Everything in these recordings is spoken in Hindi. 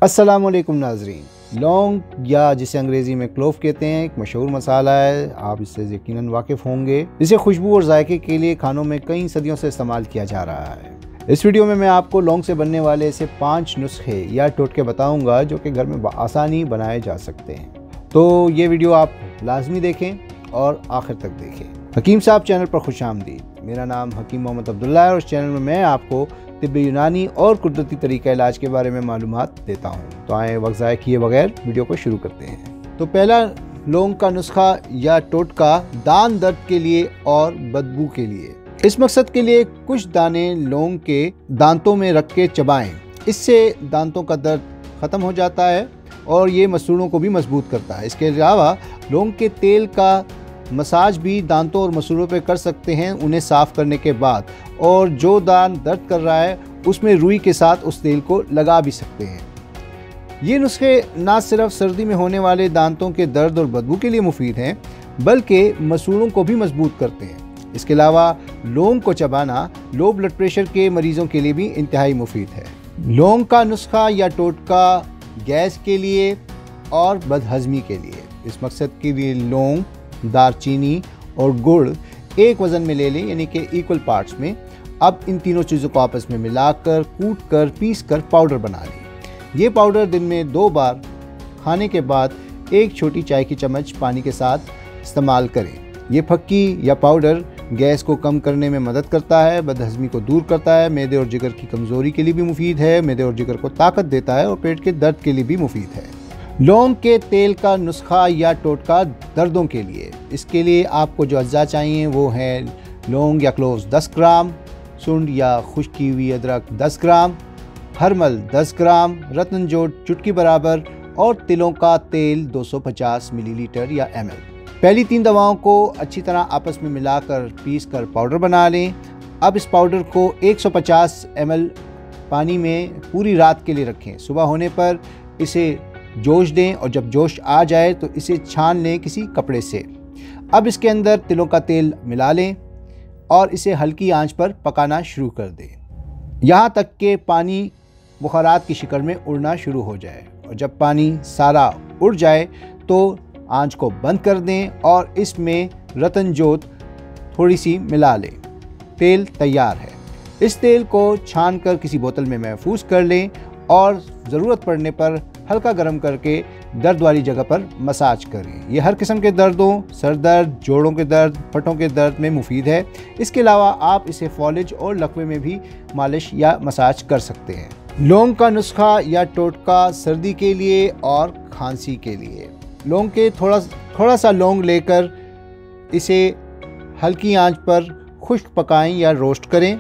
अस्सलामुअलैकुम नाजरीन। लौंग या जिसे अंग्रेज़ी में क्लोव कहते हैं एक मशहूर मसाला है, आप इससे यकीनन वाकिफ़ होंगे। इसे खुशबू और जायके के लिए खानों में कई सदियों से इस्तेमाल किया जा रहा है। इस वीडियो में मैं आपको लौंग से बनने वाले ऐसे 5 नुस्खे या टोटके बताऊंगा जो कि घर में आसानी बनाए जा सकते हैं। तो ये वीडियो आप लाजमी देखें और आखिर तक देखें। हकीम साहब चैनल पर खुशामदीद। मेरा नाम हकीम मोहम्मद अब्दुल्ला है और इस चैनल में मैं आपको तिब्बी यूनानी और कुदरती तरीका इलाज के बारे में मालूमात देता हूँ। तो आए वक्त ज़ाया किए बगैर वीडियो को शुरू करते हैं। तो पहला लौंग का नुस्खा या टोटका दांत दर्द के लिए और बदबू के लिए। इस मकसद के लिए कुछ दाने लौंग के दांतों में रख के चबाएं। इससे दांतों का दर्द ख़त्म हो जाता है और ये मसूड़ों को भी मजबूत करता है। इसके अलावा लौंग के तेल का मसाज भी दांतों और मसूड़ों पे कर सकते हैं उन्हें साफ़ करने के बाद, और जो दांत दर्द कर रहा है उसमें रुई के साथ उस तेल को लगा भी सकते हैं। ये नुस्खे ना सिर्फ सर्दी में होने वाले दांतों के दर्द और बदबू के लिए मुफीद हैं बल्कि मसूड़ों को भी मजबूत करते हैं। इसके अलावा लौंग को चबाना लो ब्लड प्रेशर के मरीज़ों के लिए भी इंतहाई मुफीद है। लौंग का नुस्खा या टोटका गैस के लिए और बदहज़मी के लिए। इस मकसद के लिए लौंग, दारचीनी और गुड़ एक वज़न में ले लें, यानी कि इक्वल पार्ट्स में। अब इन तीनों चीज़ों को आपस में मिलाकर कूट कर पीस कर पाउडर बना लें। ये पाउडर दिन में 2 बार खाने के बाद 1 छोटी चाय की चम्मच पानी के साथ इस्तेमाल करें। ये फक्की या पाउडर गैस को कम करने में मदद करता है, बदहज़मी को दूर करता है, मैदे और जिगर की कमज़ोरी के लिए भी मुफीद है, मैदे और जिगर को ताकत देता है और पेट के दर्द के लिए भी मुफीद है। लौंग के तेल का नुस्खा या टोटका दर्दों के लिए। इसके लिए आपको जो अज्जा चाहिए वो हैं लौंग या क्लोव्स 10 ग्राम, सुंड या खुश्क की हुई अदरक 10 ग्राम, हरमल 10 ग्राम, रत्नजोट चुटकी बराबर और तिलों का तेल 250 मिलीलीटर या ml। पहली 3 दवाओं को अच्छी तरह आपस में मिलाकर पीस कर पाउडर बना लें। अब इस पाउडर को 150 ml पानी में पूरी रात के लिए रखें। सुबह होने पर इसे जोश दें और जब जोश आ जाए तो इसे छान लें किसी कपड़े से। अब इसके अंदर तिलों का तेल मिला लें और इसे हल्की आंच पर पकाना शुरू कर दें यहाँ तक कि पानी बुखारात की शक्ल में उड़ना शुरू हो जाए। और जब पानी सारा उड़ जाए तो आंच को बंद कर दें और इसमें रत्नजोत थोड़ी सी मिला लें। तेल तैयार है। इस तेल को छान कर किसी बोतल में महफूज कर लें और ज़रूरत पड़ने पर हल्का गर्म करके दर्द वाली जगह पर मसाज करें। यह हर किस्म के दर्दों, सर दर्द, जोड़ों के दर्द, पटों के दर्द में मुफीद है। इसके अलावा आप इसे फॉलिज और लकवे में भी मालिश या मसाज कर सकते हैं। लौंग का नुस्खा या टोटका सर्दी के लिए और खांसी के लिए। लौंग के थोड़ा सा लौंग लेकर इसे हल्की आंच पर खुश्क पकाएं या रोस्ट करें।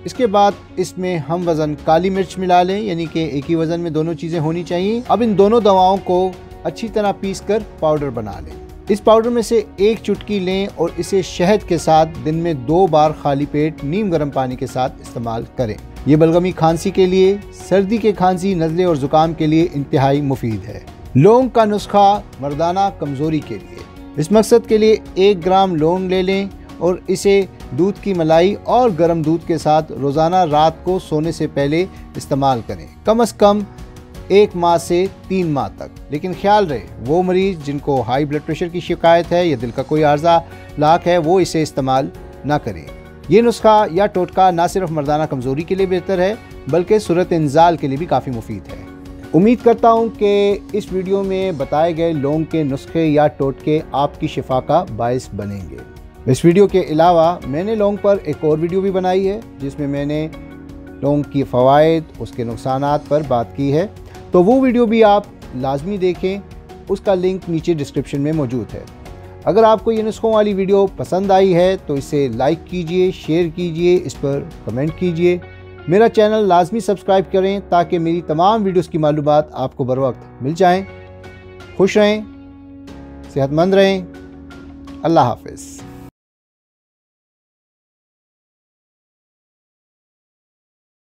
इसके बाद इसमें हम वज़न काली मिर्च मिला लें, यानी कि एक ही वज़न में दोनों चीज़ें होनी चाहिए। अब इन दोनों दवाओं को अच्छी तरह पीस कर पाउडर बना लें। इस पाउडर में से 1 चुटकी लें और इसे शहद के साथ दिन में 2 बार खाली पेट नीम गर्म पानी के साथ इस्तेमाल करें। ये बलगमी खांसी के लिए, सर्दी के खांसी, नज़ले और ज़ुकाम के लिए इंतहाई मुफीद है। लौंग का नुस्खा मर्दाना कमज़ोरी के लिए। इस मकसद के लिए 1 ग्राम लौंग ले लें और इसे दूध की मलाई और गर्म दूध के साथ रोज़ाना रात को सोने से पहले इस्तेमाल करें, कम से कम 1 माह से 3 माह तक। लेकिन ख्याल रहे वो मरीज़ जिनको हाई ब्लड प्रेशर की शिकायत है या दिल का कोई आर्जा लाक है वो इसे इस्तेमाल ना करें। ये नुस्खा या टोटका ना सिर्फ मर्दाना कमज़ोरी के लिए बेहतर है बल्कि सूरत इंजाल के लिए भी काफ़ी मुफीद है। उम्मीद करता हूँ कि इस वीडियो में बताए गए लौंग के नुस्खे या टोटके आपकी शिफा का बायस बनेंगे। इस वीडियो के अलावा मैंने लौंग पर एक और वीडियो भी बनाई है जिसमें मैंने लौंग की फ़वाइद, उसके नुकसानात पर बात की है। तो वो वीडियो भी आप लाजमी देखें, उसका लिंक नीचे डिस्क्रिप्शन में मौजूद है। अगर आपको ये नुस्खों वाली वीडियो पसंद आई है तो इसे लाइक कीजिए, शेयर कीजिए, इस पर कमेंट कीजिए। मेरा चैनल लाजमी सब्सक्राइब करें ताकि मेरी तमाम वीडियोज़ की मालूमात आपको बर वक्त मिल जाएँ। खुश रहें, सेहतमंद रहें। अल्लाह हाफ़िज़।